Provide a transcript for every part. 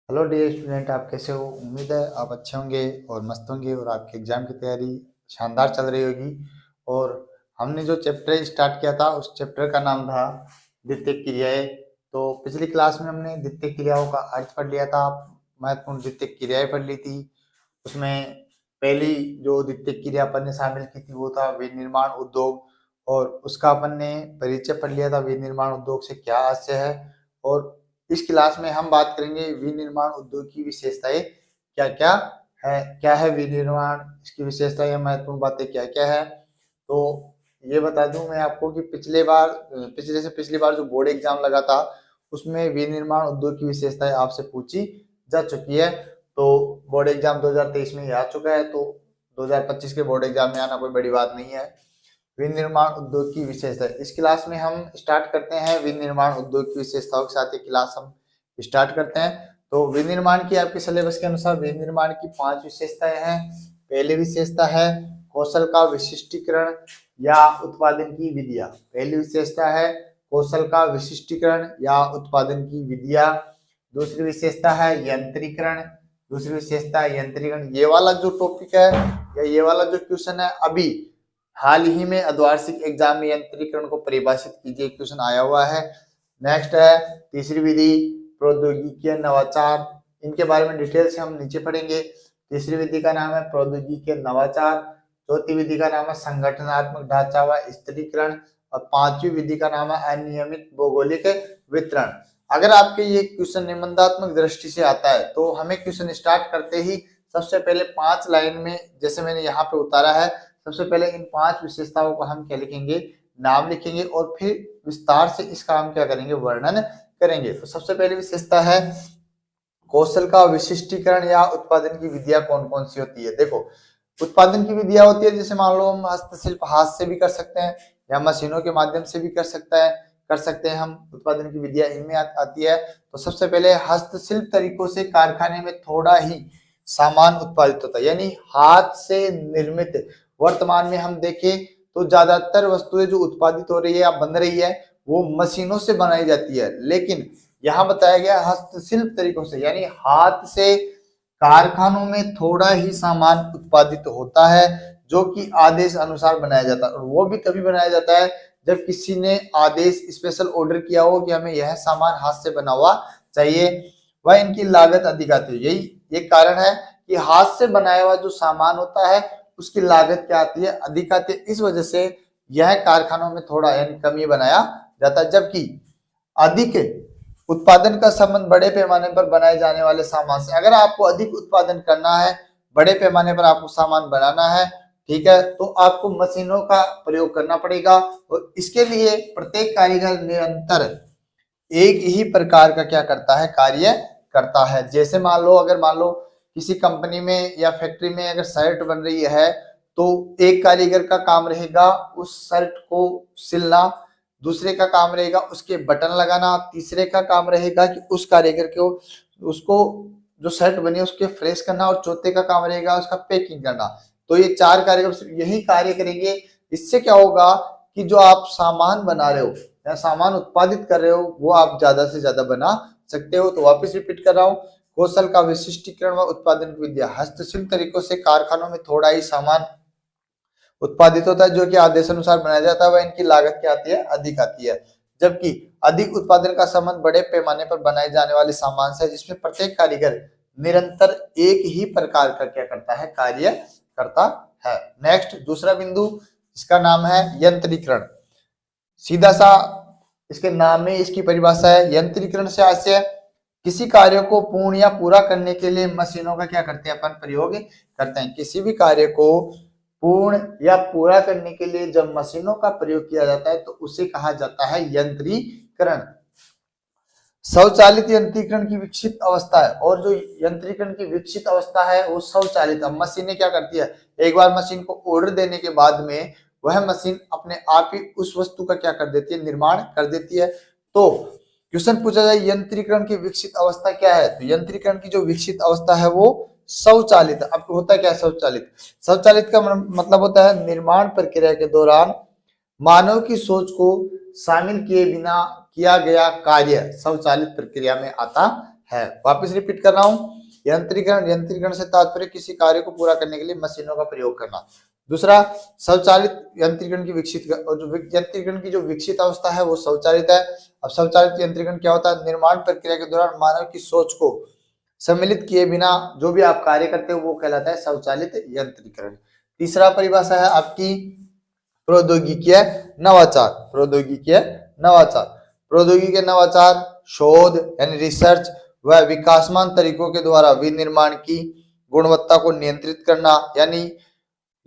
Hello dear student, आप कैसे हो? उम्मीद है आप अच्छे होंगे और मस्त होंगे और आपके एग्जाम की तैयारी शानदार चल रही होगी। और हमने जो चैप्टर स्टार्ट किया था उस चैप्टर का नाम था द्वितीयक क्रियाएं। तो पिछली क्लास में हमने द्वितीयक क्रियाओं का अर्थ पढ़ लिया था, महत्वपूर्ण द्वितीयक क्रियाएं पढ़ ली थी। उसमें पहली जो द्वितीयक क्रिया अपन ने शामिल की थी वो था विनिर्माण उद्योग, और उसका अपन ने परिचय पढ़ लिया था विनिर्माण उद्योग से क्या आशय है। और इस क्लास में हम बात करेंगे विनिर्माण उद्योग की विशेषताएं क्या क्या है विनिर्माण, इसकी विशेषताएं महत्वपूर्ण बातें क्या क्या है। तो ये बता दूं मैं आपको कि पिछले बार जो बोर्ड एग्जाम लगा था उसमें विनिर्माण उद्योग की विशेषताएं आपसे पूछी जा चुकी है। तो बोर्ड एग्जाम 2023 में ही आ चुका है, तो 2025 के बोर्ड एग्जाम में आना कोई बड़ी बात नहीं है। विनिर्माण उद्योग की विशेषता, इस क्लास में हम स्टार्ट करते हैं विनिर्माण उद्योग की विशेषताओं के साथ। ये क्लास हम स्टार्ट करते हैं। तो विनिर्माण की आपके सिलेबस के अनुसार विनिर्माण की 5 विशेषताएं हैं। पहली विशेषता है कौशल का विशिष्टीकरण या उत्पादन की विधियां। पहली विशेषता है कौशल का विशिष्टीकरण या उत्पादन की विधियां। दूसरी विशेषता है यंत्रीकरण। दूसरी विशेषता है यंत्रीकरण। ये वाला जो टॉपिक है या ये वाला जो क्वेश्चन है अभी हाल ही में अर्धवार्षिक एग्जाम में यंत्रीकरण को परिभाषित कीजिए क्वेश्चन आया हुआ है। नेक्स्ट है तीसरी विधि प्रौद्योगिकी नवाचार। इनके बारे में डिटेल से हम नीचे पढ़ेंगे। तीसरी विधि का नाम है प्रौद्योगिकी नवाचार। चौथी विधि का नाम है संगठनात्मक ढांचा व स्थिरीकरण। और पांचवी विधि का नाम है अनियमित भौगोलिक वितरण। अगर आपके ये क्वेश्चन निबंधात्मक दृष्टि से आता है तो हमें क्वेश्चन स्टार्ट करते ही सबसे पहले 5 लाइन में जैसे मैंने यहाँ पे उतारा है, सबसे पहले इन 5 विशेषताओं को हम क्या लिखेंगे, नाम लिखेंगे और फिर विस्तार से इसका हम क्या करेंगे, वर्णन करेंगे। तो सबसे पहली विशेषता है कौशल का विशिष्टीकरण या उत्पादन की विधियां कौन कौन सी होती है। देखो उत्पादन की विधियां होती है जैसे मान लो हम हस्तशिल्प हाथ से भी कर सकते हैं या मशीनों के माध्यम से भी कर सकते हैं हम। उत्पादन की विधियां इनमें आती है। तो सबसे पहले हस्तशिल्प तरीकों से कारखाने में थोड़ा ही सामान उत्पादित होता है, यानी हाथ से निर्मित। वर्तमान में हम देखें तो ज्यादातर वस्तुएं जो उत्पादित हो रही है या बन रही है वो मशीनों से बनाई जाती है, लेकिन यहाँ बताया गया हस्तशिल्प तरीकों से, यानी हाथ से कारखानों में थोड़ा ही सामान उत्पादित होता है जो कि आदेश अनुसार बनाया जाता है। और वो भी तभी बनाया जाता है जब किसी ने आदेश स्पेशल ऑर्डर किया हो कि हमें यह सामान हाथ से बना हुआ चाहिए। वह इनकी लागत अधिक आती है। यही एक कारण है कि हाथ से बनाया हुआ जो सामान होता है उसकी लागत क्या आती है, अधिक आती है। इस वजह से यह कारखानों में थोड़ा यानी कम ही बनाया जाता है, जबकि अधिक उत्पादन का संबंध बड़े पैमाने पर बनाए जाने वाले सामान से। अगर आपको अधिक उत्पादन करना है, बड़े पैमाने पर आपको सामान बनाना है, ठीक है, तो आपको मशीनों का प्रयोग करना पड़ेगा। और इसके लिए प्रत्येक कारीगर निरंतर एक ही प्रकार का क्या करता है, कार्य करता है। जैसे मान लो किसी कंपनी में या फैक्ट्री में अगर शर्ट बन रही है तो एक कारीगर का काम रहेगा उस शर्ट को सिलना, दूसरे का काम रहेगा उसके बटन लगाना, तीसरे का काम रहेगा कि उस कारीगर को उसको जो शर्ट बनी है उसके फ्रेश करना, और चौथे का काम रहेगा उसका पैकिंग करना। तो ये 4 कारीगर सिर्फ यही कार्य करेंगे। इससे क्या होगा कि जो आप सामान बना रहे हो या सामान उत्पादित कर रहे हो वो आप ज्यादा से ज्यादा बना सकते हो। तो वापस रिपीट कर रहा हूँ, कौशल का विशिष्टीकरण व उत्पादन की विद्या। हस्तशिल्प तरीकों से कारखानों में थोड़ा ही सामान उत्पादित होता है जो कि आदेशानुसार बनाया जाता है, वह इनकी लागत क्या आती है, अधिक आती है। जबकि अधिक उत्पादन का संबंध बड़े पैमाने पर बनाए जाने वाले सामान से है जिसमें प्रत्येक कारीगर निरंतर एक ही प्रकार का क्या करता है, कार्य करता है। नेक्स्ट दूसरा बिंदु, इसका नाम है यंत्रीकरण। सीधा सा इसके नाम में इसकी परिभाषा है। यंत्रीकरण से आशय किसी कार्य को पूर्ण या पूरा करने के लिए मशीनों का क्या करते हैं, अपन प्रयोग करते हैं। किसी भी कार्य को पूर्ण या पूरा करने के लिए जब मशीनों का प्रयोग किया जाता है तो उसे कहा जाता है यंत्रीकरण। स्वचालित यंत्रीकरण की विकसित अवस्था है, और जो यंत्रीकरण की विकसित अवस्था है वो स्वचालित। अब मशीनें क्या करती है, एक बार मशीन को ऑर्डर देने के बाद में वह मशीन अपने आप ही उस वस्तु का क्या कर देती है, निर्माण कर देती है। तो क्वेश्चन पूछा जाए यंत्रीकरण की विकसित अवस्था क्या है, तो यंत्रीकरण की जो विकसित अवस्था है वो स्वचालित। अब होता क्या है स्वचालित, स्वचालित का मतलब होता है निर्माण प्रक्रिया के दौरान मानव की सोच को शामिल किए बिना किया गया कार्य स्वचालित प्रक्रिया में आता है। वापस रिपीट कर रहा हूं, यंत्रीकरण, यंत्रीकरण से तात्पर्य किसी कार्य को पूरा करने के लिए मशीनों का प्रयोग करना। दूसरा, स्वचालित यंत्रीकरण की विकसित, और जो यंत्रीकरण की जो विकसित अवस्था है वो स्वचालित है। अब स्वचालित यंत्रीकरण क्या होता है? निर्माण प्रक्रिया के दौरान मानव की सोच को सम्मिलित किए बिना जो भी आप कार्य करते हो वो कहलाता है स्वचालित यंत्रीकरण। तीसरा परिभाषा है आपकी प्रौद्योगिकीय नवाचार। प्रौद्योगिकीय नवाचार, प्रौद्योगिकीय नवाचार शोध यानी रिसर्च व विकासमान तरीकों के द्वारा विनिर्माण की गुणवत्ता को नियंत्रित करना, यानी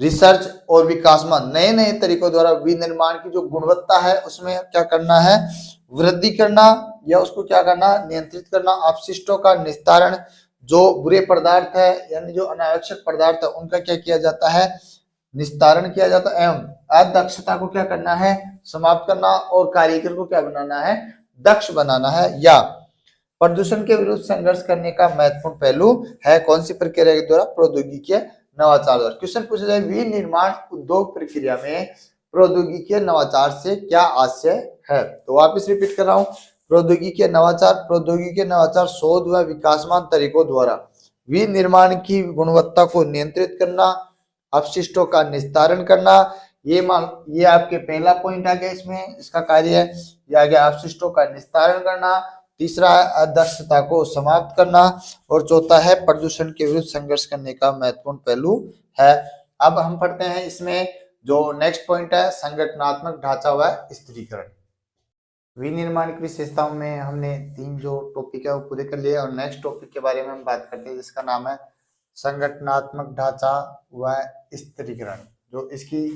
रिसर्च और विकासमान नए नए तरीकों द्वारा विनिर्माण की जो गुणवत्ता है उसमें क्या करना है? वृद्धि करना, या उसको क्या करना? नियंत्रित करना। अपशिष्टों का निस्तारण, जो बुरे पदार्थ है यानी जो अनावश्यक पदार्थ है उनका क्या किया जाता है? निस्तारण किया जाता है। एवं अदक्षता को क्या करना है? समाप्त करना, और कारीगर को क्या बनाना है? दक्ष बनाना है। या प्रदूषण के विरुद्ध संघर्ष करने का महत्वपूर्ण पहलू है कौन सी प्रक्रिया के द्वारा? प्रौद्योगिकीय नवाचार द्वारा। क्वेश्चन पूछा जाए, विनिर्माण उद्योग प्रक्रिया में प्रौद्योगिकीय नवाचार से क्या आशय है? तो वापस रिपीट कर रहा हूं, प्रौद्योगिकीय नवाचार, प्रौद्योगिकीय नवाचार शोध व विकासमान तरीकों द्वारा विनिर्माण की गुणवत्ता को नियंत्रित करना, अपशिष्टों का निस्तारण करना। ये आपके पहला पॉइंट आ गया, इसमें इसका कार्य है। ये आ गया अपशिष्टों का निस्तारण करना। तीसरा है अदक्षता को समाप्त करना, और चौथा है प्रदूषण के विरुद्ध संघर्ष करने का महत्वपूर्ण पहलू है। अब हम पढ़ते हैं इसमें जो नेक्स्ट पॉइंट है, संगठनात्मक ढांचा व स्थिरीकरण। विनिर्माण की विशेषताओं में हमने 3 जो टॉपिक है वो पूरे कर लिए, और नेक्स्ट टॉपिक के बारे में हम बात करते हैं जिसका नाम है संगठनात्मक ढांचा व स्थिरीकरण। जो इसकी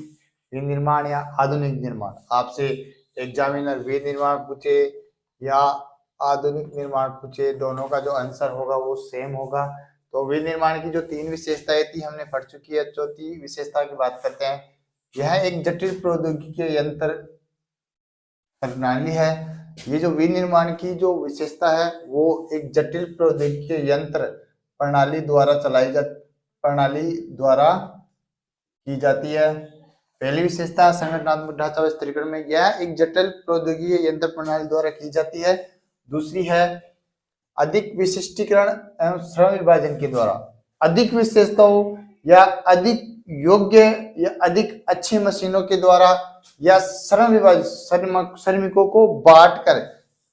विनिर्माण या आधुनिक निर्माण, आपसे एग्जामिनर विनिर्माण पूछे या आधुनिक निर्माण पूछे, दोनों का जो आंसर होगा वो सेम होगा। तो विनिर्माण की जो 3 विशेषताएं थी हमने पढ़ चुकी है। चौथी विशेषता की बात करते हैं। यह एक जटिल प्रौद्योगिकी यंत्र प्रणाली है। ये जो विनिर्माण की जो विशेषता है वो एक जटिल प्रौद्योगिकी यंत्र प्रणाली द्वारा की जाती है। पहली विशेषता संगठनात्मक ढांचा व स्थिरीकरण में यह एक जटिल प्रौद्योगिकी यंत्र प्रणाली द्वारा की जाती है। दूसरी है अधिक विशिष्टीकरण एवं श्रम विभाजन के द्वारा अधिक विशेषताओं या अधिक योग्य या अधिक अच्छी मशीनों के द्वारा या श्रम विभाजन श्रमिकों को बांटकर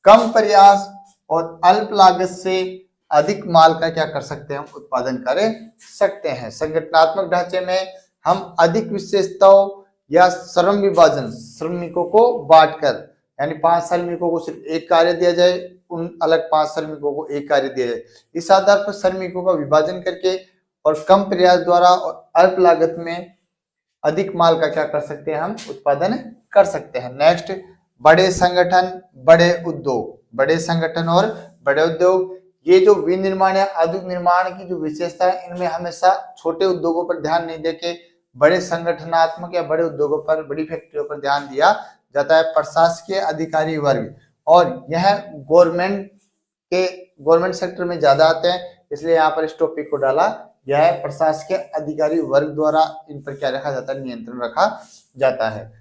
कम प्रयास और अल्प लागत से अधिक माल का क्या कर सकते हैं? हम उत्पादन कर सकते हैं। संगठनात्मक ढांचे में हम अधिक विशेषताओं या श्रम विभाजन श्रमिकों को बांटकर, यानी 5 श्रमिकों को सिर्फ एक कार्य दिया जाए, उन अलग 5 श्रमिकों को एक कार्य दिया जाए। इस आधार पर श्रमिकों का विभाजन करके और कम प्रयास द्वारा और अल्प लागत में अधिक माल का क्या कर सकते हैं? हम उत्पादन कर सकते हैं। नेक्स्ट, बड़े संगठन बड़े उद्योग। बड़े संगठन और बड़े उद्योग, ये जो विनिर्माण या आधुनिक निर्माण की जो विशेषता है इनमें हमेशा छोटे उद्योगों पर ध्यान नहीं देके बड़े संगठनात्मक या बड़े उद्योगों पर, बड़ी फैक्ट्रियों पर ध्यान दिया जाता है। प्रशासकीय अधिकारी वर्ग, और यह गवर्नमेंट सेक्टर में ज्यादा आते हैं, इसलिए यहाँ पर इस टॉपिक को डाला। यह प्रशासकीय अधिकारी वर्ग द्वारा इन पर क्या रखा जाता है? नियंत्रण रखा जाता है।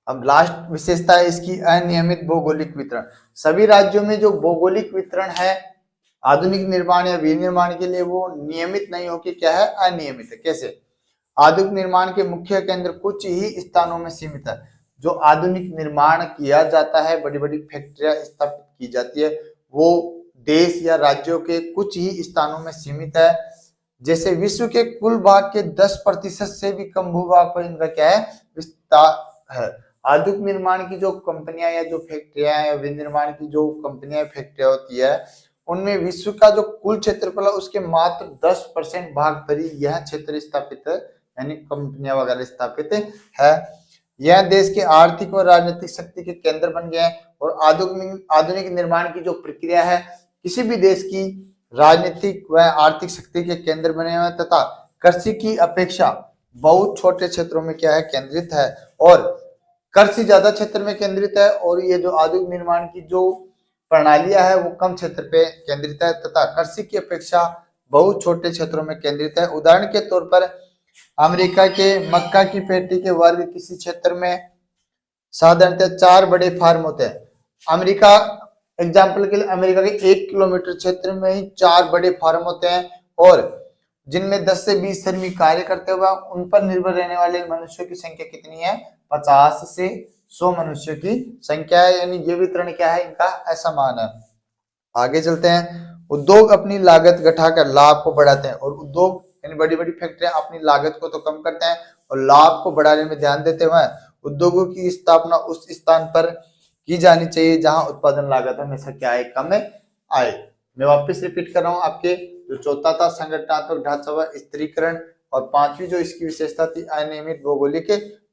अब लास्ट विशेषता है इसकी अनियमित भौगोलिक वितरण। सभी राज्यों में जो भौगोलिक वितरण है आधुनिक निर्माण या विनिर्माण के लिए वो नियमित नहीं होकर क्या है? अनियमित है। कैसे? आधुनिक निर्माण के मुख्य केंद्र कुछ ही स्थानों में सीमित है। जो आधुनिक निर्माण किया जाता है, बड़ी बड़ी फैक्ट्रियां स्थापित की जाती है, वो देश या राज्यों के कुछ ही स्थानों में सीमित है। जैसे विश्व के कुल भाग के 10% से भी कम भूभाग पर इनका क्या है? विस्तार है। आधुनिक निर्माण की जो कंपनियां या जो फैक्ट्रियां या विनिर्माण की जो कंपनियां फैक्ट्रियां होती है उनमें विश्व का जो कुल क्षेत्रफल है उसके मात्र 10% भाग पर ही यह क्षेत्र स्थापित है, यानी कंपनियां वगैरह स्थापित है। यह देश के आर्थिक और राजनीतिक शक्ति के केंद्र बन गए हैं। और आधुनिक निर्माण की जो प्रक्रिया है किसी भी देश की राजनीतिक व आर्थिक शक्ति के केंद्र बने हुए तथा कृषि की अपेक्षा बहुत छोटे क्षेत्रों में क्या है? केंद्रित है। और कृषि ज्यादा क्षेत्र में केंद्रित है, और ये जो आधुनिक निर्माण की जो प्रणालियां है वो कम क्षेत्र पे केंद्रित है तथा कृषि की अपेक्षा बहुत छोटे क्षेत्रों में केंद्रित है। उदाहरण के तौर पर अमेरिका के मक्का की पेटी के वर्ग किसी क्षेत्र में साधारणतः 4 बड़े फार्म होते हैं। अमेरिका एग्जाम्पल के लिए अमेरिका के 1 किलोमीटर क्षेत्र में ही 4 बड़े फार्म होते हैं और जिनमें 10 से 20 श्रमिक कार्य करते हुए उन पर निर्भर रहने वाले मनुष्यों की संख्या कितनी है? 50 से 100 मनुष्यों की संख्या है, यानी ये वितरण क्या है इनका असमान है। आगे चलते हैं। उद्योग अपनी लागत घटाकर लाभ को बढ़ाते हैं और उद्योग यानी बड़ी बड़ी फैक्ट्रियां अपनी लागत को तो कम करते हैं और लाभ को बढ़ाने में ध्यान देते हुए उद्योगों की स्थापना उस स्थान पर की जानी चाहिए जहां उत्पादन लागत हमेशा क्या है? कम आए। मैं वापस रिपीट कर रहा हूं, आपके जो चौथा था संगठनात्मक ढांचा व स्थिरीकरण और 5वीं जो इसकी विशेषता थी अनियमित भौगोलिक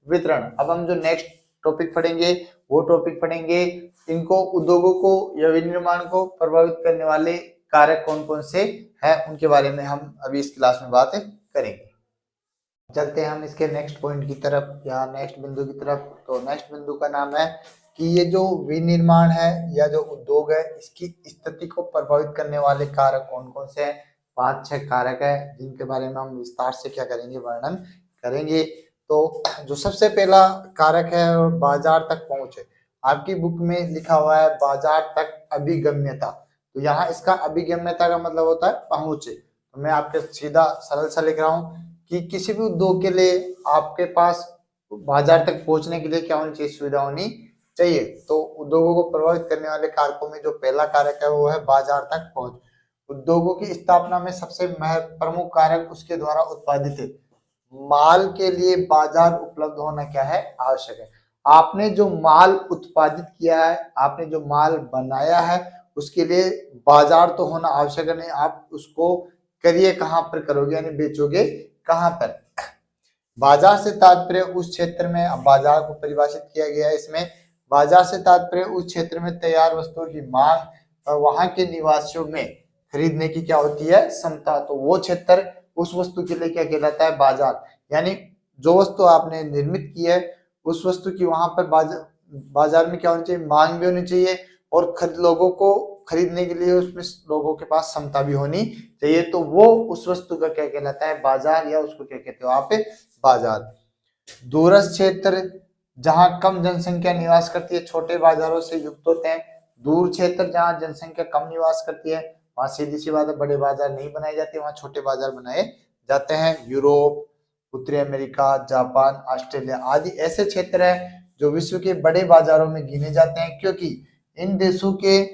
वितरण। अब हम जो नेक्स्ट टॉपिक पढ़ेंगे वो टॉपिक पढ़ेंगे इनको उद्योगों को या विनिर्माण को प्रभावित करने वाले कारक कौन कौन से हैं उनके बारे में हम अभी इस क्लास में बात करेंगे। चलते हैं हम इसके नेक्स्ट पॉइंट की तरफ या नेक्स्ट बिंदु की तरफ। तो नेक्स्ट बिंदु का नाम है कि ये जो विनिर्माण है या जो उद्योग है इसकी स्थिति को प्रभावित करने वाले कारक कौन कौन से हैं। 5-6 कारक है जिनके बारे में हम विस्तार से क्या करेंगे? वर्णन करेंगे। तो जो सबसे पहला कारक है वो बाजार तक पहुंच है। आपकी बुक में लिखा हुआ है बाजार तक अभिगम्यता, तो यहाँ इसका अभिगम्यता का मतलब होता है पहुंच। तो मैं आपके सीधा सरल सा लिख रहा हूँ कि किसी भी उद्योग के लिए आपके पास बाजार तक पहुंचने के लिए क्या होनी चाहिए? सुविधा होनी चाहिए। तो उद्योगों को प्रभावित करने वाले कारकों में जो पहला कारक है वो है बाजार तक पहुंच। उद्योगों की स्थापना में सबसे प्रमुख कारक उसके द्वारा उत्पादित माल के लिए बाजार उपलब्ध होना क्या है? आवश्यक है। आपने जो माल उत्पादित किया है, आपने जो माल बनाया है उसके लिए बाजार तो होना आवश्यक है। नहीं आप उसको करिए कहां पर करोगे, यानी बेचोगे कहां पर? बाजार से तात्पर्य उस क्षेत्र में, अब बाजार को परिभाषित किया गया है इसमें, बाजार से तात्पर्य उस क्षेत्र में तैयार वस्तुओं की मांग और वहां के निवासियों में खरीदने की क्या होती है? क्षमता। तो वो क्षेत्र उस वस्तु के लिए क्या कहलाता है? बाजार। यानी जो वस्तु आपने निर्मित की है उस वस्तु की वहां पर बाजार में क्या होनी चाहिए? मांग भी होनी चाहिए और लोगों को खरीदने के लिए उसमें लोगों के पास क्षमता भी होनी चाहिए। तो वो उस वस्तु का क्या कहलाता है? बाजार, या उसको क्या कहते हो आप? बाजार। दूरस्थ क्षेत्र जहां कम जनसंख्या निवास करती है छोटे बाजारों से युक्त होते हैं। दूर क्षेत्र जहां जनसंख्या कम निवास करती है वहां सीधी सी बात है बड़े बाजार नहीं बनाए जाते, वहां छोटे बाजार बनाए जाते हैं। यूरोप, उत्तरी अमेरिका, जापान, ऑस्ट्रेलिया आदि ऐसे क्षेत्र हैं जो विश्व के बड़े बाजारों में गिने जाते हैं क्योंकि इन देशों के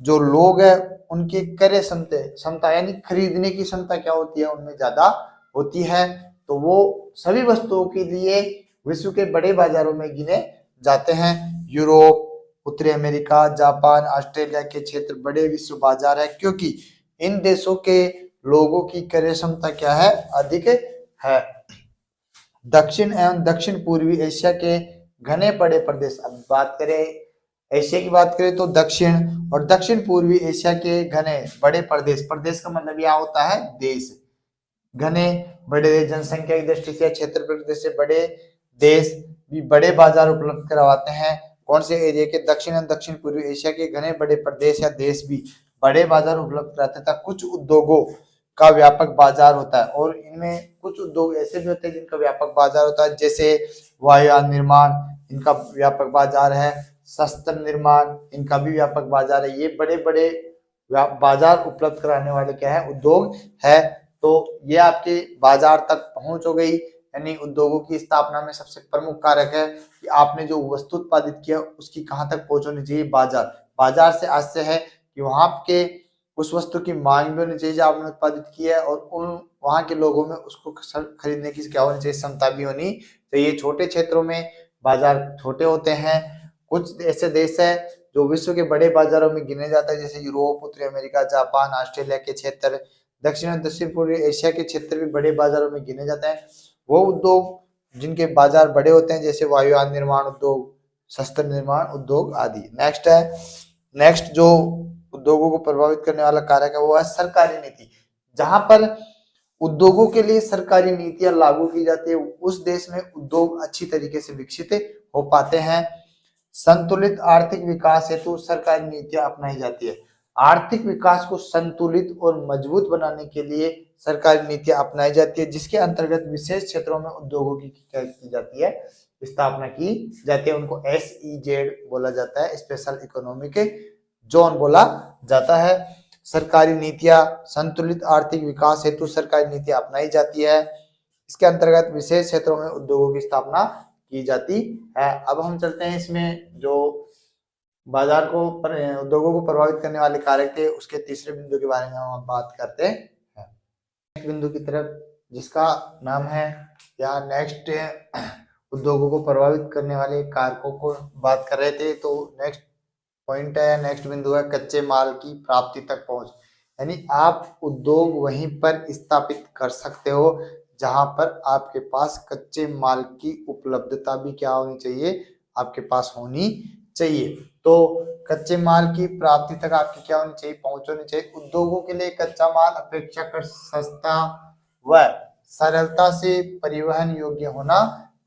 जो लोग हैं उनकी क्रय क्षमता यानी खरीदने की क्षमता क्या होती है? उनमें ज्यादा होती है। तो वो सभी वस्तुओं के लिए विश्व के बड़े बाजारों में गिने जाते हैं। यूरोप, उत्तरी अमेरिका, जापान, ऑस्ट्रेलिया के क्षेत्र बड़े विश्व बाजार है क्योंकि इन देशों के लोगों की क्रय क्षमता क्या है? अधिक है। दक्षिण एवं दक्षिण पूर्वी एशिया के घने बड़े प्रदेश, अब बात करें एशिया की बात करें तो दक्षिण और दक्षिण पूर्वी एशिया के घने बड़े प्रदेश, प्रदेश का मतलब यह होता है देश, घने बड़े जनसंख्या की दृष्टि से क्षेत्रफल की दृष्टि से बड़े देश भी बड़े बाजार उपलब्ध करवाते हैं। कौन से एरिया के? दक्षिण एवं दक्षिण पूर्वी एशिया के घने बड़े प्रदेश या देश भी बड़े बाजार उपलब्ध कराते हैं। कुछ उद्योगों का व्यापक बाजार होता है और इनमें कुछ उद्योग ऐसे भी होते हैं जिनका व्यापक बाजार होता है, जैसे वायुयान निर्माण इनका व्यापक बाजार है, शस्त्र निर्माण इनका भी व्यापक बाजार है। ये बड़े बड़े बाजार उपलब्ध कराने वाले क्या है? उद्योग है। तो ये आपके बाजार तक पहुंच हो गई, यानी उद्योगों की स्थापना में सबसे प्रमुख कारक है कि आपने जो वस्तु उत्पादित किया उसकी कहां तक पहुंच होनी चाहिए? बाजार। बाजार से आशय है कि वहां के उस वस्तु की मांग भी होनी चाहिए जो आपने उत्पादित किया है और उन वहां के लोगों में उसको खरीदने की क्या होनी चाहिए? क्षमता भी होनी चाहिए। छोटे क्षेत्रों में बाजार छोटे होते हैं। कुछ ऐसे देश है जो विश्व के बड़े बाजारों में गिने जाता है, जैसे यूरोप, उत्तरी अमेरिका, जापान, ऑस्ट्रेलिया के क्षेत्र, दक्षिण और दक्षिण पूर्वी एशिया के क्षेत्र भी बड़े बाजारों में गिने जाते हैं। वो उद्योग जिनके बाजार बड़े होते हैं जैसे वायुयान निर्माण उद्योग, शस्त्र निर्माण उद्योग आदि। नेक्स्ट जो उद्योगों को प्रभावित करने वाला कारक है वो है सरकारी नीति। जहां पर उद्योगों के लिए सरकारी नीतियां लागू की जाती है उस देश में उद्योग अच्छी तरीके से विकसित हो पाते हैं। संतुलित आर्थिक विकास हेतु सरकारी नीतियां अपनाई जाती है। आर्थिक विकास को संतुलित और मजबूत बनाने के लिए सरकारी नीतियां अपनाई जाती है जिसके अंतर्गत विशेष क्षेत्रों में उद्योगों की क्या की जाती है? स्थापना की जाती है। उनको SEZ बोला जाता है, स्पेशल इकोनॉमिक जोन बोला जाता है। सरकारी नीतियां, संतुलित आर्थिक विकास हेतु सरकारी नीतियां अपनाई जाती है। इसके अंतर्गत विशेष क्षेत्रों में उद्योगों की स्थापना की जाती है। अब हम चलते हैं इसमें जो बाजार को उद्योगों को प्रभावित करने वाले कारक थे उसके तीसरे बिंदु के बारे में हम बात करते हैं। नेक्स्ट बिंदु की तरफ, जिसका नाम है या नेक्स्ट उद्योगों को प्रभावित करने वाले कारकों को बात कर रहे थे। तो नेक्स्ट पॉइंट है, नेक्स्ट बिंदु है कच्चे माल की प्राप्ति तक पहुंच। यानी आप उद्योग वहीं पर स्थापित कर सकते हो जहां पर आपके पास कच्चे माल की उपलब्धता भी क्या होनी चाहिए, आपके पास होनी चाहिए। तो कच्चे माल की प्राप्ति तक आपकी क्या होनी चाहिए, पहुंच होनी चाहिए। उद्योगों के लिए कच्चा माल अपेक्षाकृत सस्ता व सरलता से परिवहन योग्य होना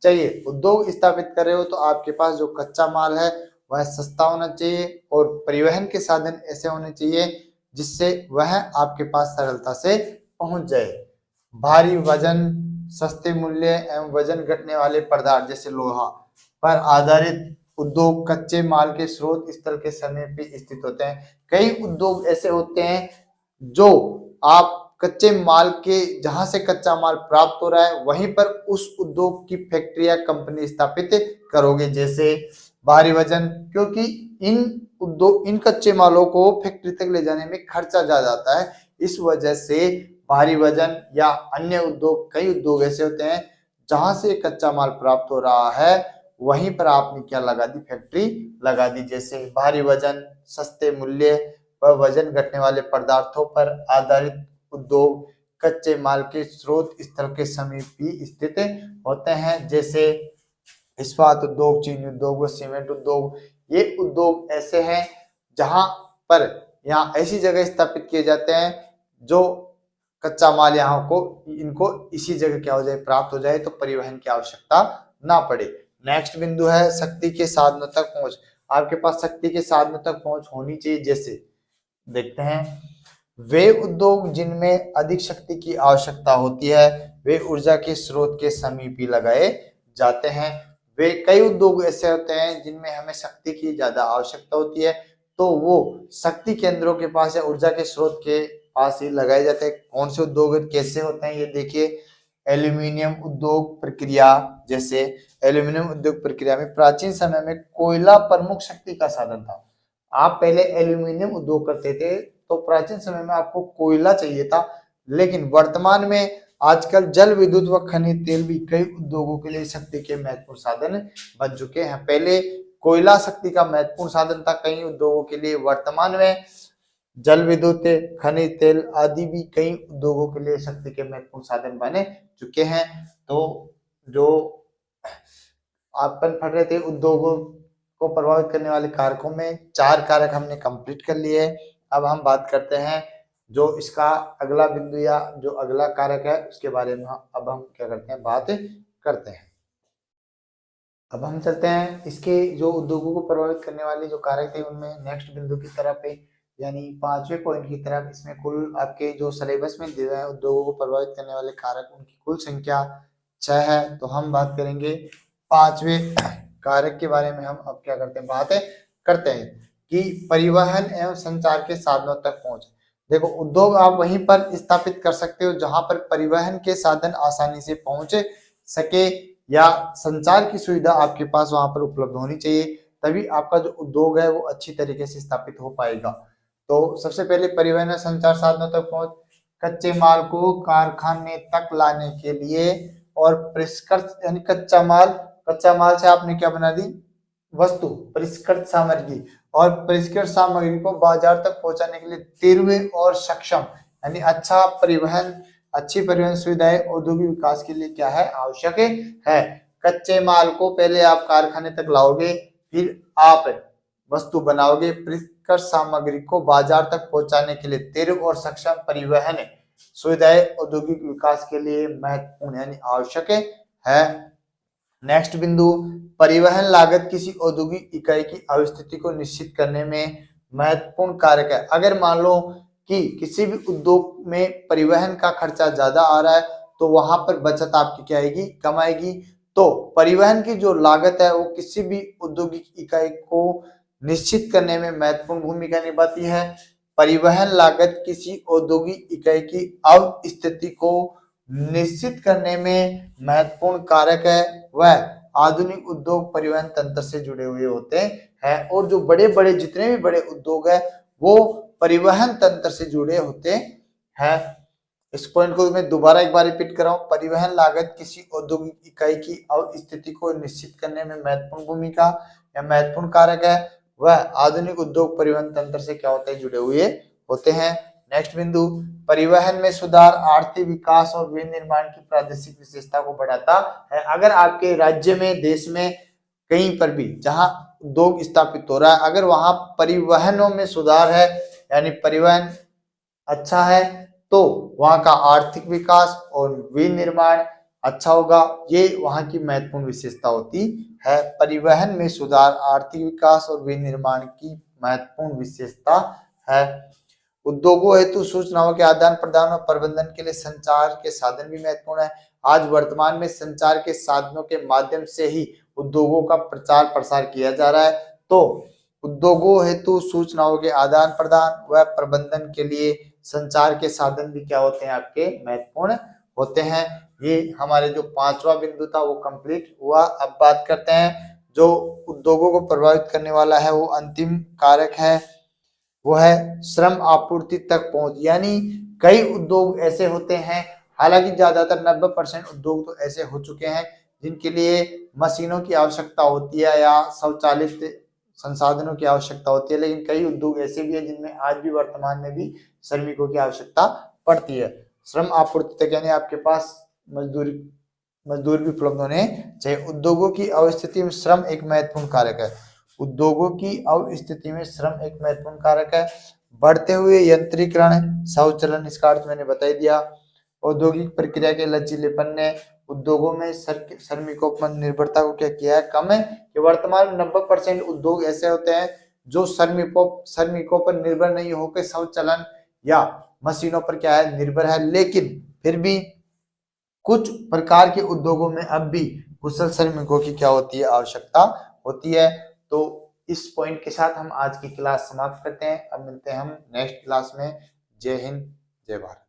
चाहिए। उद्योग स्थापित कर रहे हो तो आपके पास जो कच्चा माल है वह सस्ता होना चाहिए और परिवहन के साधन ऐसे होने चाहिए जिससे वह आपके पास सरलता से पहुंच जाए। भारी वजन, सस्ते मूल्य एवं वजन घटने वाले पदार्थ जैसे लोहा पर आधारित उद्योग कच्चे माल के स्रोत स्थल के समीप भी स्थित होते हैं। कई उद्योग ऐसे होते हैं जो आप कच्चे माल के जहां से कच्चा माल प्राप्त हो रहा है वहीं पर उस उद्योग की फैक्ट्री या कंपनी स्थापित करोगे। जैसे भारी वजन, क्योंकि इन कच्चे मालों को फैक्ट्री तक ले जाने में खर्चा ज्यादा आता है, इस वजह से भारी वजन या अन्य उद्योग, कई उद्योग ऐसे होते हैं जहां से कच्चा माल प्राप्त हो रहा है वहीं पर आपने क्या लगा दी, फैक्ट्री लगा दी। जैसे भारी वजन, सस्ते मूल्य व वजन घटने वाले पदार्थों पर आधारित उद्योग कच्चे माल के स्रोत स्थल के समीप भी स्थित होते हैं। जैसे इस्पात उद्योग, चीनी उद्योग व सीमेंट उद्योग। ये उद्योग ऐसे हैं जहां पर यहाँ ऐसी जगह स्थापित किए जाते हैं जो कच्चा माल यहाँ को इनको इसी जगह क्या हो जाए, प्राप्त हो जाए, तो परिवहन की आवश्यकता ना पड़े। नेक्स्ट बिंदु है शक्ति के साधनों तक पहुंच। आपके पास शक्ति के साधनों तक पहुंच होनी चाहिए। जैसे देखते हैं, वे उद्योग जिनमें अधिक शक्ति की आवश्यकता होती है वे ऊर्जा के स्रोत के समीप ही लगाए जाते हैं। वे कई उद्योग ऐसे होते हैं जिनमें हमें शक्ति की ज्यादा आवश्यकता होती है तो वो शक्ति केंद्रों के पास या ऊर्जा के स्रोत के पास ही लगाए जाते हैं। कौन से उद्योग कैसे होते हैं ये देखिए। एल्यूमिनियम उद्योग प्रक्रिया, जैसे एल्यूमिनियम उद्योग प्रक्रिया में प्राचीन समय में कोयला प्रमुख शक्ति का साधन था। आप पहले एल्यूमिनियम उद्योग करते थे तो प्राचीन समय में आपको कोयला चाहिए था, लेकिन वर्तमान में आजकल जल विद्युत व खनिज तेल भी कई उद्योगों के लिए शक्ति के महत्वपूर्ण साधन बन चुके हैं। पहले कोयला शक्ति का महत्वपूर्ण साधन था कई उद्योगों के लिए, वर्तमान में जल विद्युत, खनिज तेल आदि भी कई उद्योगों के लिए शक्ति के महत्वपूर्ण साधन बने चुके हैं। तो जो अपन पढ़ रहे थे उद्योगों को प्रभावित करने वाले कारकों में 4 कारक हमने कंप्लीट कर लिए। अब हम बात करते हैं जो इसका अगला बिंदु या जो अगला कारक है उसके बारे में अब हम क्या करते हैं, बात करते हैं। अब हम चलते हैं इसके जो उद्योगों को प्रभावित करने वाले जो कारक थे उनमें नेक्स्ट बिंदु की तरफ है, यानी 5वें पॉइंट की तरफ। इसमें कुल आपके जो सिलेबस में दिए हैं उद्योगों को प्रभावित करने वाले कारक, उनकी कुल संख्या 6 है। तो हम बात करेंगे 5वें कारक के बारे में। हम अब क्या करते हैं, बात करते हैं कि परिवहन एवं संचार के साधनों तक पहुंच। देखो, उद्योग आप वहीं पर स्थापित कर सकते हो जहां पर परिवहन के साधन आसानी से पहुंच सके या संचार की सुविधा आपके पास वहां पर उपलब्ध होनी चाहिए, तभी आपका जो उद्योग है वो अच्छी तरीके से स्थापित हो पाएगा। तो सबसे पहले परिवहन और संचार साधनों तक पहुंच। कच्चे माल को कारखाने तक लाने के लिए और परिष्कृत, यानी कच्चा माल से आपने क्या बना दी, वस्तु, परिष्कृत सामग्री, और परिष्कृत सामग्री को बाजार तक पहुंचाने के लिए तीव्र और सक्षम, यानी अच्छी परिवहन सुविधाएं औद्योगिक विकास के लिए क्या है, आवश्यक है। कच्चे माल को पहले आप कारखाने तक लाओगे, फिर आप वस्तु बनाओगे, परिष्कृत सामग्री को बाजार तक पहुंचाने के लिए तीव्र और सक्षम परिवहन सुविधाएं औद्योगिक विकास के लिए महत्वपूर्ण यानी आवश्यक है। नेक्स्ट बिंदु, परिवहन लागत किसी औद्योगिक इकाई की अवस्थिति को निश्चित करने में महत्वपूर्ण कारक है। अगर मान लो कि किसी भी उद्योग में परिवहन का खर्चा ज्यादा आ रहा है तो वहां पर बचत आपकी क्या आएगी, कम आएगी। तो परिवहन की जो लागत है वो किसी भी औद्योगिक इकाई को निश्चित करने में महत्वपूर्ण भूमिका निभाती है। परिवहन लागत किसी औद्योगिक इकाई की अवस्थिति को निश्चित करने में महत्वपूर्ण कारक है। वह आधुनिक उद्योग परिवहन तंत्र से जुड़े हुए होते हैं और जो बड़े बड़े जितने भी बड़े उद्योग है वो परिवहन तंत्र से जुड़े होते हैं। इस पॉइंट को मैं दोबारा एक बार रिपीट कर रहा हूं। परिवहन लागत किसी औद्योगिक इकाई की अवस्थिति को निश्चित करने में महत्वपूर्ण भूमिका या महत्वपूर्ण कारक है। वह आधुनिक उद्योग परिवहन तंत्र से क्या होते हैं, जुड़े हुए होते हैं। नेक्स्ट बिंदु, परिवहन में सुधार आर्थिक विकास और विनिर्माण की प्रादेशिक विशेषता को बढ़ाता है। अगर आपके राज्य में, देश में कहीं पर भी जहां उद्योग स्थापित हो रहा है, अगर वहां परिवहनों में सुधार है यानी परिवहन अच्छा है तो वहां का आर्थिक विकास और विनिर्माण अच्छा होगा। ये वहां की महत्वपूर्ण विशेषता होती है। परिवहन में सुधार आर्थिक विकास और विनिर्माण की महत्वपूर्ण विशेषता है। उद्योगों हेतु सूचनाओं के आदान प्रदान और प्रबंधन के लिए संचार के साधन भी महत्वपूर्ण है। आज वर्तमान में संचार के साधनों के माध्यम से ही उद्योगों का प्रचार प्रसार किया जा रहा है। तो उद्योगों हेतु सूचनाओं के आदान प्रदान व प्रबंधन के लिए संचार के साधन भी क्या होते हैं, आपके महत्वपूर्ण होते हैं। ये हमारे जो पांचवा बिंदु था वो कंप्लीट हुआ। अब बात करते हैं जो उद्योगों को प्रभावित करने वाला है वो अंतिम कारक है, वो है श्रम आपूर्ति तक पहुंच। यानी कई उद्योग ऐसे होते हैं, हालांकि ज्यादातर 90% उद्योग तो ऐसे हो चुके हैं जिनके लिए मशीनों की आवश्यकता होती है या स्वचालित संसाधनों की आवश्यकता होती है, लेकिन कई उद्योग ऐसे भी हैं जिनमें आज भी वर्तमान में भी श्रमिकों की आवश्यकता पड़ती है। श्रम आपूर्ति तक यानी आपके पास मजदूर भी उपलब्ध होने चाहिए। उद्योगों की अवस्थिति में श्रम एक महत्वपूर्ण कारक है। उद्योगों की अवस्थिति में श्रम एक महत्वपूर्ण कारक है। बढ़ते हुए यंत्रीकरण, स्वचालन, इसका अर्थ मैंने बता ही दिया। औद्योगिक प्रक्रिया के लचीलेपन ने उद्योगों में श्रमिकों पर निर्भरता को क्या किया है, कम है। कि वर्तमान में 90% उद्योग ऐसे होते हैं जो श्रमिकों पर निर्भर नहीं होकर स्वचालन या मशीनों पर क्या है, निर्भर है। लेकिन फिर भी कुछ प्रकार के उद्योगों में अब भी कुशल श्रमिकों की क्या होती है, आवश्यकता होती है। तो इस पॉइंट के साथ हम आज की क्लास समाप्त करते हैं। अब मिलते हैं हम नेक्स्ट क्लास में। जय हिंद, जय भारत।